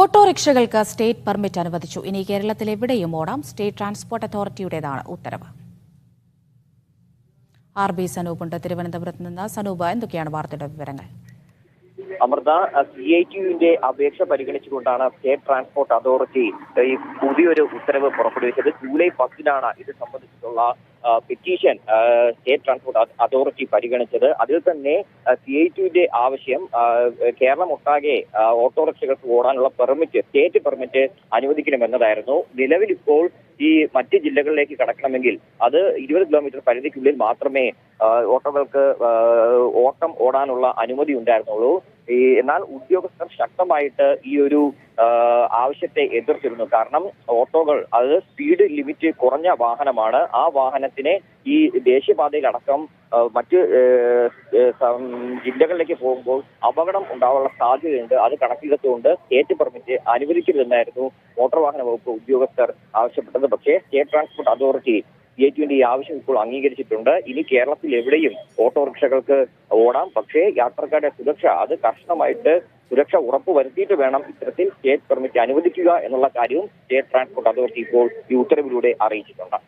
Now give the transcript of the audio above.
ഓട്ടോറിക്ഷകൾക്ക് state permit അനുവദിച്ചു. ഇനി കേരളത്തിൽ എവിടെയും ഓടാം. സ്റ്റേറ്റ് ട്രാൻസ്പോർട്ട് അതോറിറ്റിയുടേതാണ് ഉത്തരവ്. RB സനൂപുണ്ട് തിരുവനന്തപുരത്ത് നിന്ന്. സനൂപ്, എന്തൊക്കെയാണ് വാർത്തയുടെ വിവരങ്ങൾ? അമൃത, CITUവിന്റെ അപേക്ഷ പരിഗണിച്ചുകൊണ്ടാണ് സ്റ്റേറ്റ് ട്രാൻസ്പോർട്ട് അതോറിറ്റി ഈ പുതിയൊരു ഉത്തരവ് പുറപ്പെടുവിച്ചത്. ജൂലൈ 10-നാണ് ഇത് സംബന്ധിച്ചിട്ടുള്ള പെറ്റീഷൻ സ്റ്റേറ്റ് ട്രാൻസ്പോർട്ട് അതോറിറ്റി പരിഗണിച്ചത്. അതിൽ തന്നെ CITUവിന്റെ ആവശ്യം കേരളമൊട്ടാകെ ഓട്ടോറിക്ഷകൾക്ക് ഓടാനുള്ള സ്റ്റേറ്റ് പെർമിറ്റ് അനുവദിക്കണമെന്നതായിരുന്നു. നിലവിൽ ഇപ്പോൾ ഈ മറ്റ് ജില്ലകളിലേക്ക് കടക്കണമെങ്കിൽ അത് 20 കിലോമീറ്റർ പരിധിക്കുള്ളിൽ മാത്രമേ ഓട്ടോകൾക്ക് ഓട്ടം ഓടാനുള്ള അനുമതി ഉണ്ടായിരുന്നുള്ളൂ. എന്നാൽ ഉദ്യോഗസ്ഥർ ശക്തമായിട്ട് ഈ ഒരു ആവശ്യത്തെ എതിർത്തിരുന്നു. കാരണം ഓട്ടോകൾ അത് സ്പീഡ് ലിമിറ്റ് കുറഞ്ഞ വാഹനമാണ്. ആ വാഹനത്തിനെ ഈ ദേശീയപാതയിലടക്കം മറ്റ് ജില്ലകളിലേക്ക് പോകുമ്പോൾ അപകടം ഉണ്ടാവാനുള്ള സാധ്യതയുണ്ട്. അത് കണക്കിലെടുത്തുകൊണ്ട് സ്റ്റേറ്റ് പെർമിറ്റ് അനുവദിക്കരുതെന്നായിരുന്നു മോട്ടോർ വാഹന വകുപ്പ് ഉദ്യോഗസ്ഥർ ആവശ്യപ്പെട്ടത്. പക്ഷേ സ്റ്റേറ്റ് ട്രാൻസ്പോർട്ട് അതോറിറ്റി CITUവിന്റെ ഈ ആവശ്യം ഇപ്പോൾ അംഗീകരിച്ചിട്ടുണ്ട്. ഇനി കേരളത്തിൽ എവിടെയും ഓട്ടോറിക്ഷകൾക്ക് ഓടാം. പക്ഷേ യാത്രക്കാരുടെ സുരക്ഷ ഉറപ്പുവരുത്തിയിട്ട് വേണം ഇത്തരത്തിൽ സ്റ്റേറ്റ് പെർമിറ്റ് അനുവദിക്കുക എന്നുള്ള കാര്യവും സ്റ്റേറ്റ് ട്രാൻസ്പോർട്ട് അതോറിറ്റി ഇപ്പോൾ ഈ ഉത്തരവിലൂടെ അറിയിച്ചിട്ടുണ്ട്.